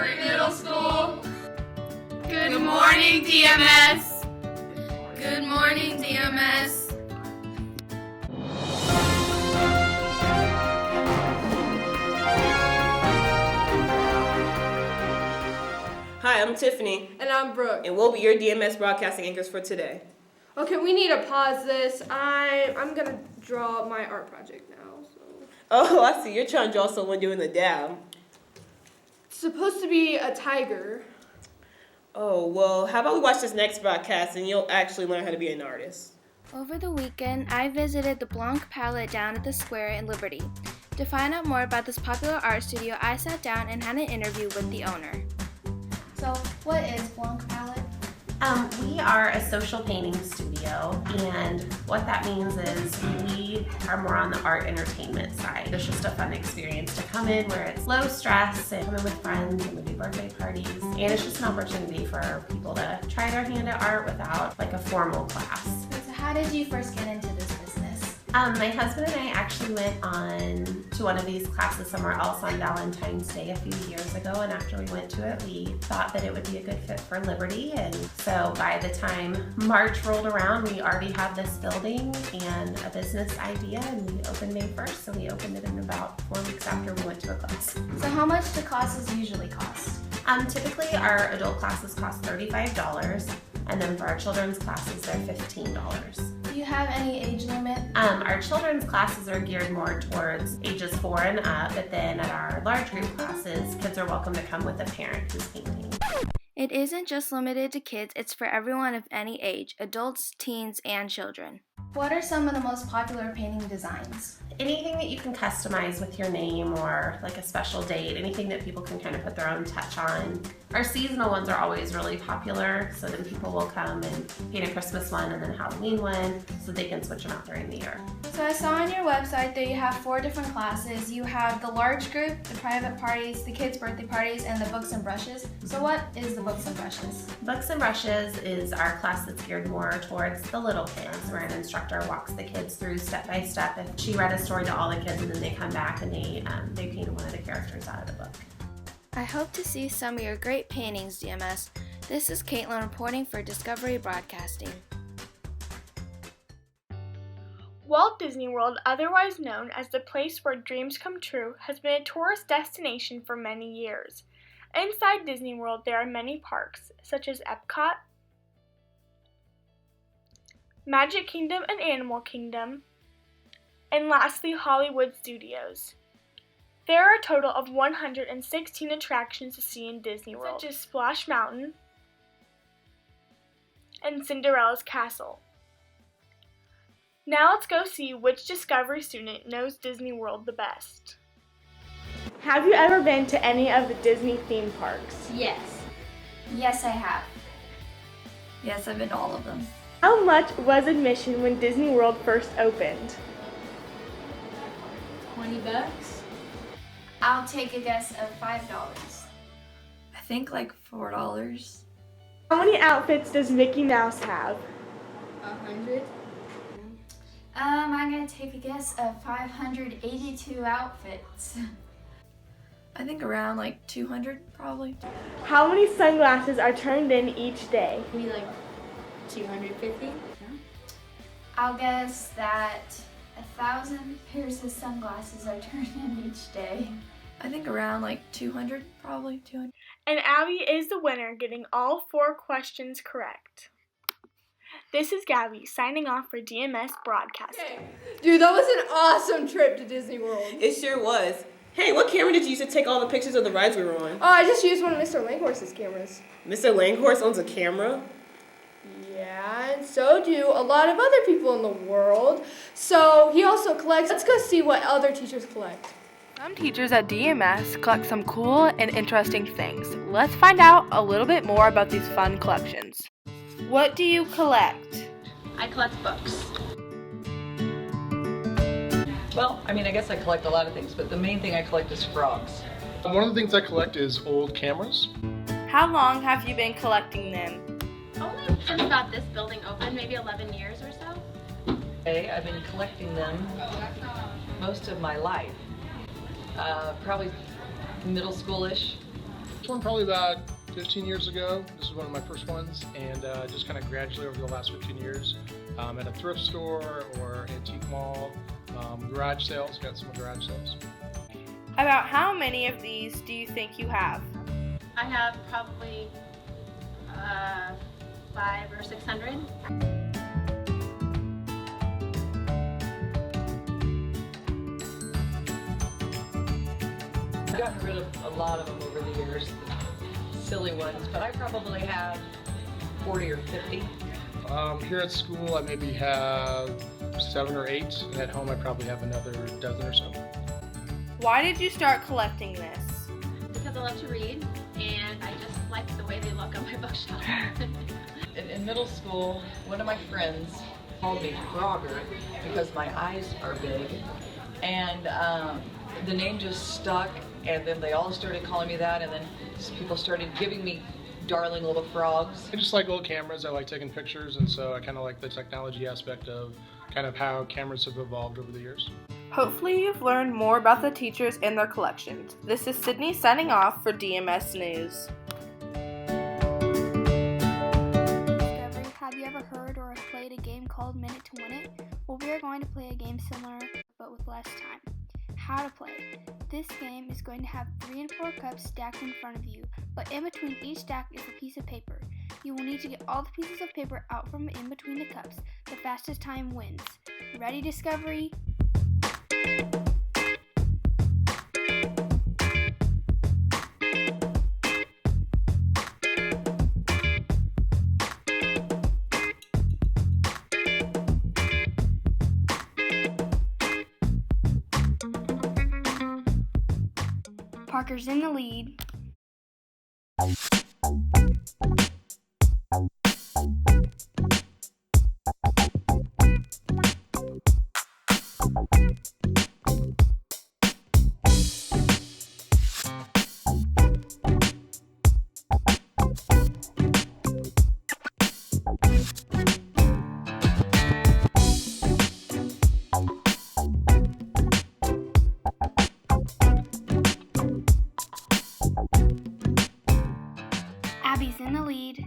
Every middle school. Good morning, DMS. Good morning, DMS. Hi, I'm Tiffany. And I'm Brooke. And we'll be your DMS broadcasting anchors for today. Okay, we need to pause this. I'm gonna draw my art project now. So. Oh, I see. You're trying to draw someone doing the dab. It's supposed to be a tiger. Oh, well, how about we watch this next broadcast and you'll actually learn how to be an artist. Over the weekend, I visited the Blanc Palette down at the square in Liberty. To find out more about this popular art studio, I sat down and had an interview with the owner. So, what is Blanc Palette? We are a social painting studio, and what that means is we are more on the art entertainment side. It's just a fun experience to come in where it's low stress and come in with friends, and we do birthday parties, and it's just an opportunity for people to try their hand at art without like a formal class. So how did you first get into this business? My husband and I actually went on to one of these classes somewhere else on Valentine's Day a few years ago, and after we went to it, we thought that it would be a good fit for Liberty, and so by the time March rolled around, we already had this building and a business idea, and we opened May 1st, so we opened it in about 4 weeks after we went to a class. So how much do classes usually cost? Typically our adult classes cost $35, and then for our children's classes, they're $15. Do you have any age limit? Our children's classes are geared more towards ages 4 and up, but then at our large group classes, kids are welcome to come with a parent who's painting. It isn't just limited to kids, it's for everyone of any age, adults, teens, and children. What are some of the most popular painting designs? Anything that you can customize with your name or like a special date, anything that people can kind of put their own touch on. Our seasonal ones are always really popular, so then people will come and paint a Christmas one and then a Halloween one, so they can switch them out during the year. So I saw on your website that you have 4 different classes. You have the large group, the private parties, the kids' birthday parties, and the books and brushes. So what is the books and brushes? Books and Brushes is our class that's geared more towards the little kids, where an instructor walks the kids through step by step. If she read a story to all the kids and then they come back and they paint one of the characters out of the book. I hope to see some of your great paintings, DMS. This is Caitlin reporting for Discovery Broadcasting. Walt Disney World, otherwise known as the place where dreams come true, has been a tourist destination for many years. Inside Disney World, there are many parks, such as Epcot, Magic Kingdom and Animal Kingdom, and lastly, Hollywood Studios. There are a total of 116 attractions to see in Disney World, such as Splash Mountain and Cinderella's Castle. Now let's go see which Discovery student knows Disney World the best. Have you ever been to any of the Disney theme parks? Yes. Yes, I have. Yes, I've been to all of them. How much was admission when Disney World first opened? $20? I'll take a guess of $5. I think like $4. How many outfits does Mickey Mouse have? 100? I'm gonna take a guess of 582 outfits. I think around like 200 probably. How many sunglasses are turned in each day? Maybe like 250? I'll guess that 1,000 pairs of sunglasses are turned in each day. I think around like 200 probably, 200. And Abby is the winner, getting all 4 questions correct. This is Gabby signing off for DMS Broadcasting. Dude, that was an awesome trip to Disney World. It sure was. Hey, what camera did you use to take all the pictures of the rides we were on? Oh, I just used one of Mr. Langhorse's cameras. Mr. Langhorse owns a camera? Yeah, and so do a lot of other people in the world. So he also collects. Let's go see what other teachers collect. Some teachers at DMS collect some cool and interesting things. Let's find out a little bit more about these fun collections. What do you collect? I collect books. Well, I guess I collect a lot of things, but the main thing I collect is frogs. One of the things I collect is old cameras. How long have you been collecting them? Only since about this building opened, maybe 11 years or so. Okay, I've been collecting them most of my life. Probably middle schoolish. This one probably about 15 years ago. This was one of my first ones, and just kind of gradually over the last 15 years at a thrift store or antique mall, garage sales, got some garage sales. About how many of these do you think you have? I have probably 500 or 600. I've gotten rid of a lot of them over the years, silly ones, but I probably have 40 or 50. Here at school, I maybe have 7 or 8, and at home I probably have another dozen or so. Why did you start collecting this? Because I love to read, and I just like the way they look on my bookshelf. In middle school, one of my friends called me Frogger because my eyes are big, and the name just stuck, and then they all started calling me that, and then people started giving me darling little frogs. I just like old cameras. I like taking pictures, and so I kind of like the technology aspect of kind of how cameras have evolved over the years. Hopefully you've learned more about the teachers and their collections. This is Sydney signing off for DMS News. Discovery, have you ever heard or played a game called Minute to Win It? Well, we are going to play a game similar, but with less time. How to play. This game is going to have 3 and 4 cups stacked in front of you, but in between each stack is a piece of paper. You will need to get all the pieces of paper out from in between the cups. The fastest time wins. Ready, Discovery? Parker's in the lead. Abby's in the lead.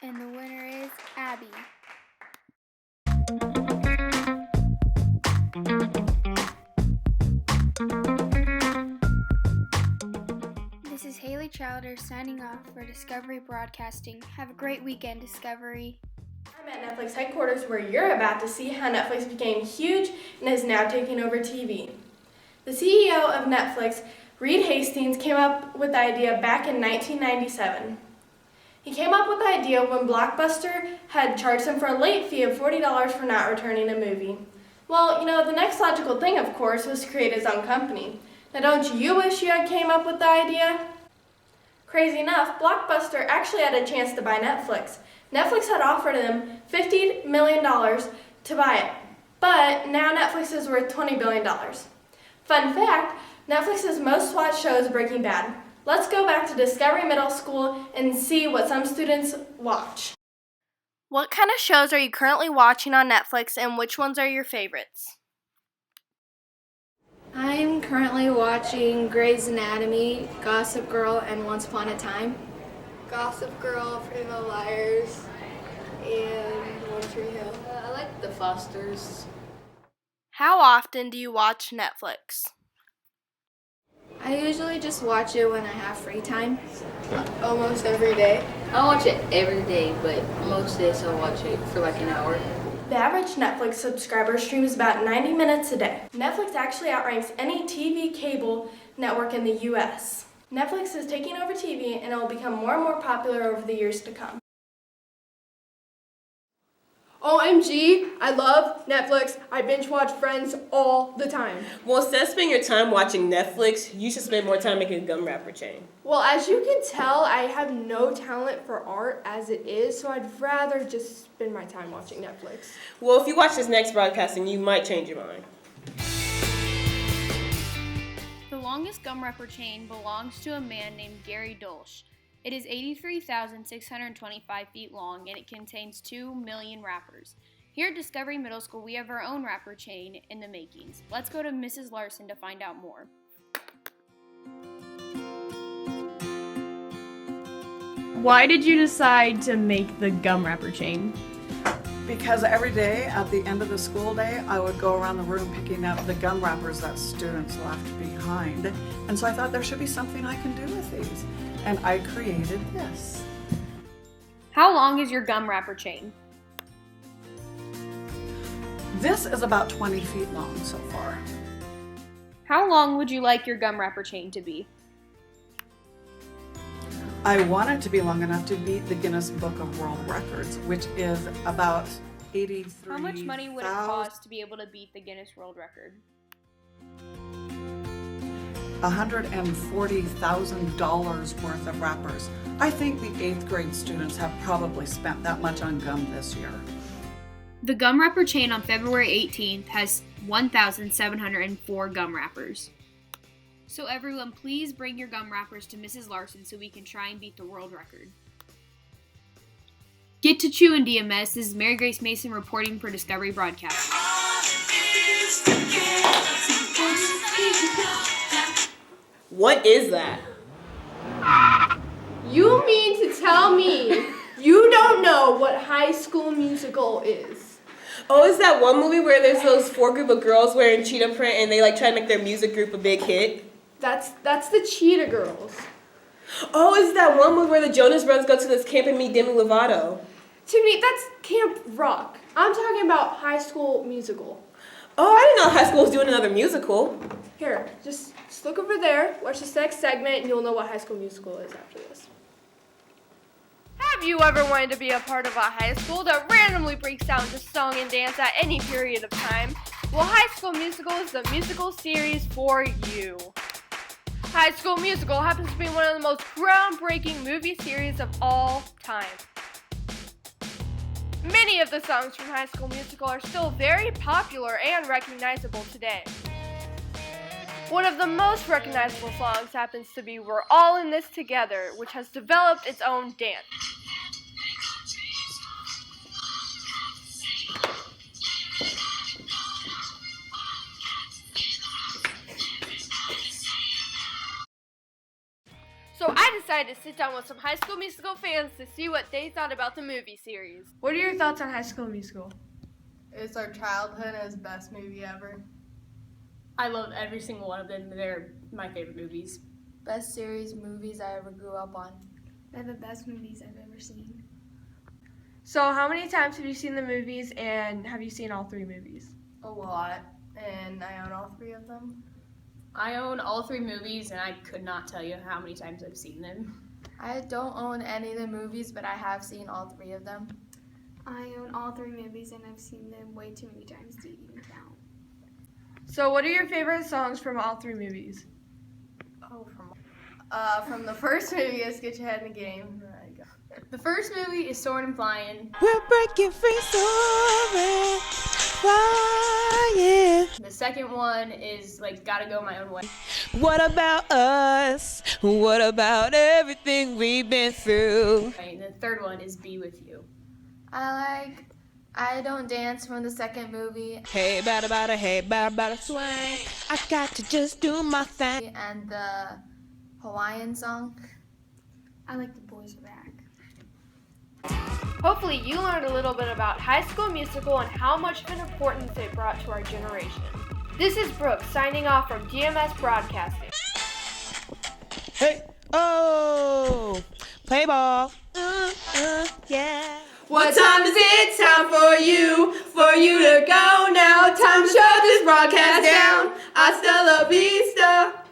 And the winner is Abby. This is Haley Chowder signing off for Discovery Broadcasting. Have a great weekend, Discovery. I'm at Netflix headquarters where you're about to see how Netflix became huge and is now taking over TV. The CEO of Netflix, Reed Hastings, came up with the idea back in 1997. He came up with the idea when Blockbuster had charged him for a late fee of $40 for not returning a movie. Well, the next logical thing, of course, was to create his own company. Now, don't you wish you had came up with the idea? Crazy enough, Blockbuster actually had a chance to buy Netflix. Netflix had offered him $50 million to buy it, but now Netflix is worth $20 billion. Fun fact, Netflix's most watched show is Breaking Bad. Let's go back to Discovery Middle School and see what some students watch. What kind of shows are you currently watching on Netflix, and which ones are your favorites? I'm currently watching Grey's Anatomy, Gossip Girl, and Once Upon a Time. Gossip Girl, Pretty Little Liars, and One Tree Hill. I like The Fosters. How often do you watch Netflix? I usually just watch it when I have free time. Almost every day. I watch it every day, but most days I'll watch it for like an hour. The average Netflix subscriber streams about 90 minutes a day. Netflix actually outranks any TV cable network in the US. Netflix is taking over TV and it will become more and more popular over the years to come. OMG, I love Netflix. I binge watch Friends all the time. Well, instead of spending your time watching Netflix, you should spend more time making a gum wrapper chain. Well, as you can tell, I have no talent for art as it is, so I'd rather just spend my time watching Netflix. Well, if you watch this next broadcasting, you might change your mind. longest gum wrapper chain belongs to a man named Gary Dolsch. It is 83,625 feet long and it contains 2 million wrappers. Here at Discovery Middle School, we have our own wrapper chain in the makings. Let's go to Mrs. Larson to find out more. Why did you decide to make the gum wrapper chain? Because every day at the end of the school day, I would go around the room picking up the gum wrappers that students left behind. And so I thought there should be something I can do with these. And I created this. How long is your gum wrapper chain? This is about 20 feet long so far. How long would you like your gum wrapper chain to be? I want it to be long enough to beat the Guinness Book of World Records, which is about 83,000. How much money would it cost to be able to beat the Guinness World Record? $140,000 worth of wrappers. I think the 8th grade students have probably spent that much on gum this year. The gum wrapper chain on February 18th has 1,704 gum wrappers. So everyone, please bring your gum wrappers to Mrs. Larson so we can try and beat the world record. Get to chewing, DMS. This is Mary Grace Mason reporting for Discovery Broadcasting. What is that? You mean to tell me you don't know what High School Musical is? Oh, is that one movie where there's those 4 group of girls wearing cheetah print and they like try to make their music group a big hit? That's the Cheetah Girls. Oh, is that one movie where the Jonas Brothers go to this camp and meet Demi Lovato? Tiffany, that's Camp Rock. I'm talking about High School Musical. Oh, I didn't know High School was doing another musical. Here, just look over there, watch this next segment, and you'll know what High School Musical is after this. Have you ever wanted to be a part of a high school that randomly breaks out into song and dance at any period of time? Well, High School Musical is the musical series for you. High School Musical happens to be one of the most groundbreaking movie series of all time. Many of the songs from High School Musical are still very popular and recognizable today. One of the most recognizable songs happens to be We're All in This Together, which has developed its own dance. So I decided to sit down with some High School Musical fans to see what they thought about the movie series. What are your thoughts on High School Musical? It's our childhood and it's the best movie ever. I love every single one of them. They're my favorite movies. Best series movies I ever grew up on. They're the best movies I've ever seen. So how many times have you seen the movies, and have you seen all 3 movies? A lot, and I own all 3 of them. I own all 3 movies, and I could not tell you how many times I've seen them. I don't own any of the movies, but I have seen all 3 of them. I own all 3 movies, and I've seen them way too many times to even count. So what are your favorite songs from all 3 movies? From the first movie is Get Your Head in the Game. The first movie is Soarin' and Flyin'. We're breaking free, soaring, flying. The second one is like Gotta Go My Own Way. What about us? What about everything we've been through? And the third one is Be With You. I Don't Dance from the second movie. Hey, bada, swing. I got to just do my thing. And the Hawaiian song. I like The Boys Are Back. Hopefully you learned a little bit about High School Musical and how much of an importance it brought to our generation. This is Brooke signing off from DMS Broadcasting. Hey, oh, play ball. Yeah. What time is it? Time for you to go now. Time to shut this broadcast down. Hasta la vista.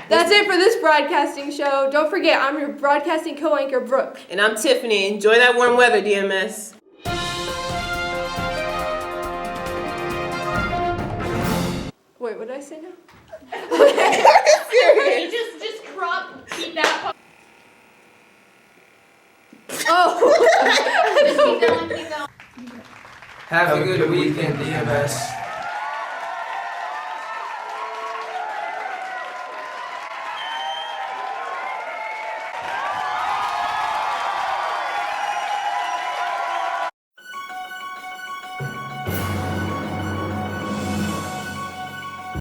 That's it for this broadcasting show. Don't forget, I'm your broadcasting co-anchor, Brooke. And I'm Tiffany. Enjoy that warm weather, DMS. Wait, what did I say now? Okay. just crop, keep that. Oh. Keep going. Have a good weekend, DMS.